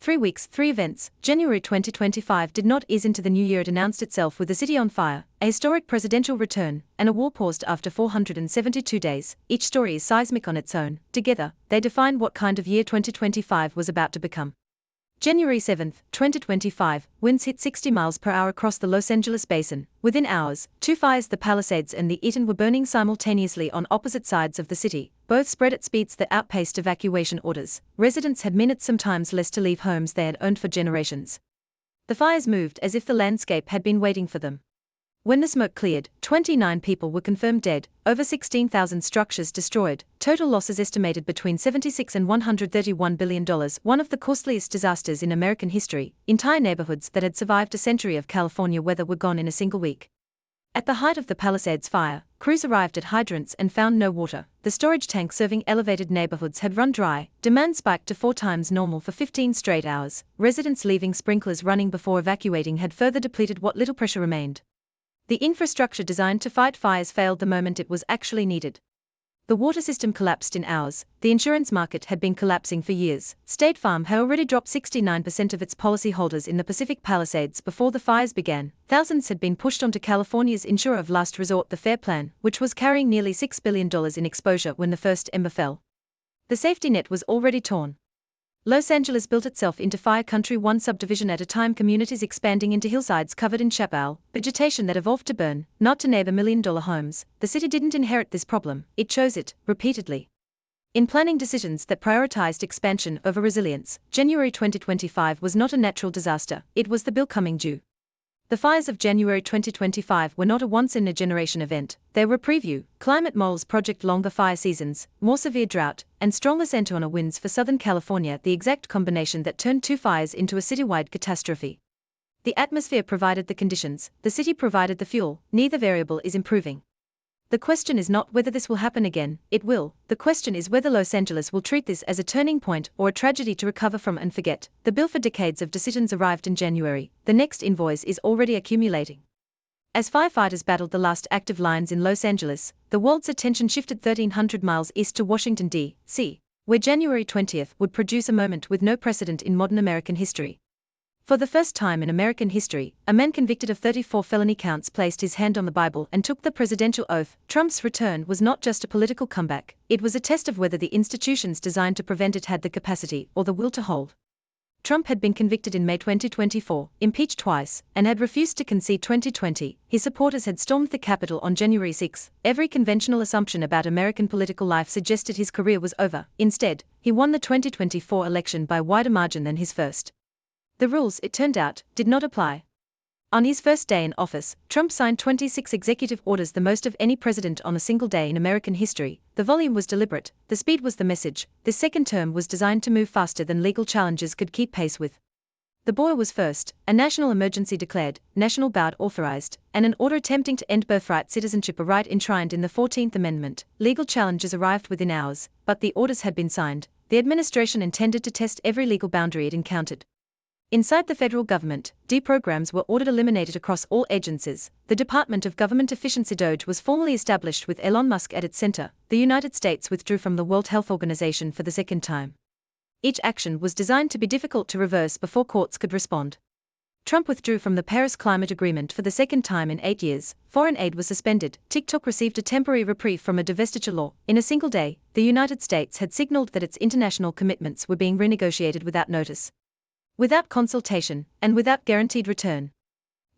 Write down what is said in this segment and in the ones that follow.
3 weeks, 3 events. January 2025 did not ease into the new year. It announced itself with the city on fire, a historic presidential return, and a war paused after 472 days. Each story is seismic on its own. Together, they define what kind of year 2025 was about to become. January 7, 2025, winds hit 60 miles per hour across the Los Angeles basin. Within hours, 2 fires, the Palisades and the Eaton, were burning simultaneously on opposite sides of the city, both spread at speeds that outpaced evacuation orders. Residents had minutes, sometimes less, to leave homes they had owned for generations. The fires moved as if the landscape had been waiting for them. When the smoke cleared, 29 people were confirmed dead, over 16,000 structures destroyed, total losses estimated between $76 and $131 billion, one of the costliest disasters in American history. Entire neighborhoods that had survived a century of California weather were gone in a single week. At the height of the Palisades fire, crews arrived at hydrants and found no water. The storage tank serving elevated neighborhoods had run dry. Demand spiked to 4 times normal for 15 straight hours. Residents leaving sprinklers running before evacuating had further depleted what little pressure remained. The infrastructure designed to fight fires failed the moment it was actually needed. The water system collapsed in hours. The insurance market had been collapsing for years. State Farm had already dropped 69% of its policyholders in the Pacific Palisades before the fires began. Thousands had been pushed onto California's insurer of last resort, the FAIR Plan, which was carrying nearly $6 billion in exposure when the first ember fell. The safety net was already torn. Los Angeles built itself into fire country, one subdivision at a time, communities expanding into hillsides covered in chaparral, vegetation that evolved to burn, not to neighbor million-dollar homes. The city didn't inherit this problem, it chose it, repeatedly. In planning decisions that prioritized expansion over resilience, January 2025 was not a natural disaster, it was the bill coming due. The fires of January 2025 were not a once-in-a-generation event, they were a preview. Climate models project longer fire seasons, more severe drought, and stronger Santa Ana winds for Southern California, the exact combination that turned 2 fires into a citywide catastrophe. The atmosphere provided the conditions, the city provided the fuel, neither variable is improving. The question is not whether this will happen again, it will. The question is whether Los Angeles will treat this as a turning point or a tragedy to recover from and forget. The bill for decades of decisions arrived in January. The next invoice is already accumulating. As firefighters battled the last active lines in Los Angeles, the world's attention shifted 1,300 miles east to Washington, D.C., where January 20th would produce a moment with no precedent in modern American history. For the first time in American history, a man convicted of 34 felony counts placed his hand on the Bible and took the presidential oath. Trump's return was not just a political comeback, it was a test of whether the institutions designed to prevent it had the capacity or the will to hold. Trump had been convicted in May 2024, impeached twice, and had refused to concede 2020. His supporters had stormed the Capitol on January 6. Every conventional assumption about American political life suggested his career was over. Instead, he won the 2024 election by a wider margin than his first. The rules, it turned out, did not apply. On his first day in office, Trump signed 26 executive orders, the most of any president on a single day in American history. The volume was deliberate, the speed was the message. This second term was designed to move faster than legal challenges could keep pace with. The boy was first, a national emergency declared, national guard authorized, and an order attempting to end birthright citizenship, a right enshrined in the 14th Amendment. Legal challenges arrived within hours, but the orders had been signed. The administration intended to test every legal boundary it encountered. Inside the federal government, programs were ordered eliminated across all agencies. The Department of Government Efficiency (DOGE) was formally established with Elon Musk at its center. The United States withdrew from the World Health Organization for the second time. Each action was designed to be difficult to reverse before courts could respond. Trump withdrew from the Paris Climate Agreement for the second time in 8 years. Foreign aid was suspended. TikTok received a temporary reprieve from a divestiture law. In a single day, the United States had signaled that its international commitments were being renegotiated without notice, without consultation, and without guaranteed return.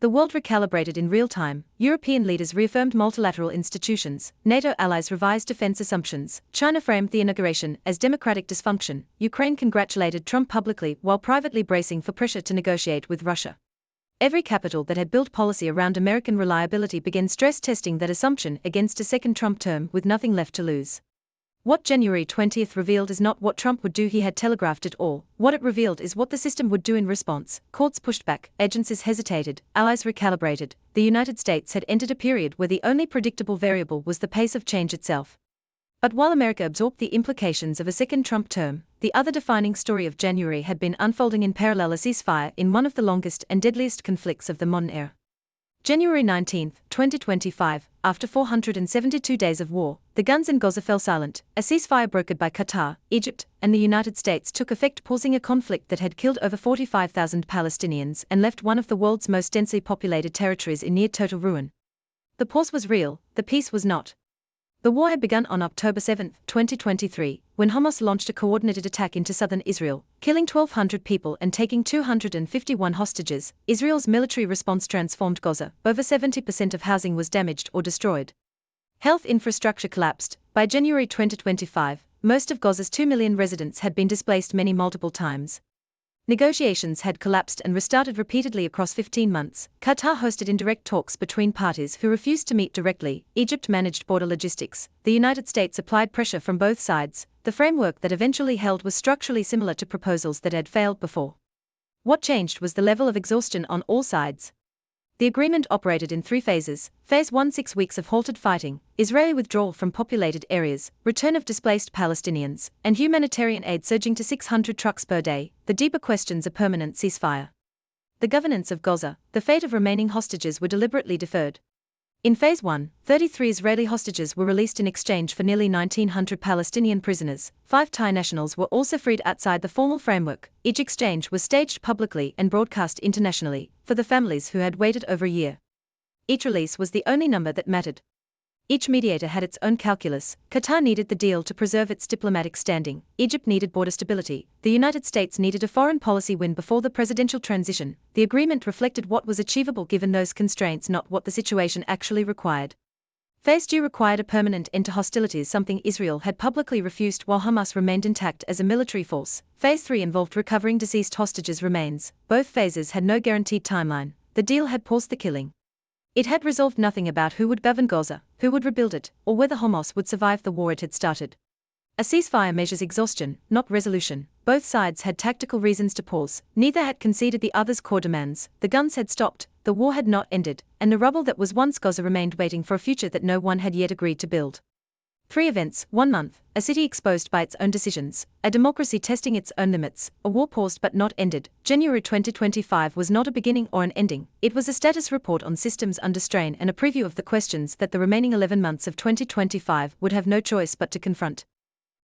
The world recalibrated in real time. European leaders reaffirmed multilateral institutions, NATO allies revised defense assumptions, China framed the inauguration as democratic dysfunction, Ukraine congratulated Trump publicly while privately bracing for pressure to negotiate with Russia. Every capital that had built policy around American reliability began stress testing that assumption against a second Trump term with nothing left to lose. What January 20th revealed is not what Trump would do, he had telegraphed it all. What it revealed is what the system would do in response. Courts pushed back, agencies hesitated, allies recalibrated. The United States had entered a period where the only predictable variable was the pace of change itself. But while America absorbed the implications of a second Trump term, the other defining story of January had been unfolding in parallel: a ceasefire in one of the longest and deadliest conflicts of the modern era. January 19, 2025, after 472 days of war, the guns in Gaza fell silent. A ceasefire brokered by Qatar, Egypt, and the United States took effect, pausing a conflict that had killed over 45,000 Palestinians and left one of the world's most densely populated territories in near total ruin. The pause was real, the peace was not. The war had begun on October 7, 2023, when Hamas launched a coordinated attack into southern Israel, killing 1,200 people and taking 251 hostages. Israel's military response transformed Gaza. Over 70% of housing was damaged or destroyed. Health infrastructure collapsed. By January 2025, most of Gaza's 2 million residents had been displaced multiple times. Negotiations had collapsed and restarted repeatedly across 15 months. Qatar hosted indirect talks between parties who refused to meet directly. Egypt managed border logistics. The United States applied pressure from both sides. The framework that eventually held was structurally similar to proposals that had failed before. What changed was the level of exhaustion on all sides. The agreement operated in 3 phases. Phase 1, 6 weeks of halted fighting, Israeli withdrawal from populated areas, return of displaced Palestinians, and humanitarian aid surging to 600 trucks per day. The deeper questions: a permanent ceasefire, the governance of Gaza, the fate of remaining hostages were deliberately deferred. In Phase 1, 33 Israeli hostages were released in exchange for nearly 1,900 Palestinian prisoners. 5 Thai nationals were also freed outside the formal framework. Each exchange was staged publicly and broadcast internationally, for the families who had waited over a year. Each release was the only number that mattered. Each mediator had its own calculus. Qatar needed the deal to preserve its diplomatic standing. Egypt needed border stability. The United States needed a foreign policy win before the presidential transition. The agreement reflected what was achievable given those constraints, not what the situation actually required. Phase 2 required a permanent end to hostilities, something Israel had publicly refused while Hamas remained intact as a military force. Phase 3 involved recovering deceased hostages' remains. Both phases had no guaranteed timeline. The deal had paused the killing. It had resolved nothing about who would govern Gaza, who would rebuild it, or whether Hamas would survive the war it had started. A ceasefire measures exhaustion, not resolution. Both sides had tactical reasons to pause. Neither had conceded the other's core demands. The guns had stopped, the war had not ended, and the rubble that was once Gaza remained waiting for a future that no one had yet agreed to build. 3 events, 1 month, a city exposed by its own decisions, a democracy testing its own limits, a war paused but not ended. January 2025 was not a beginning or an ending, it was a status report on systems under strain and a preview of the questions that the remaining 11 months of 2025 would have no choice but to confront.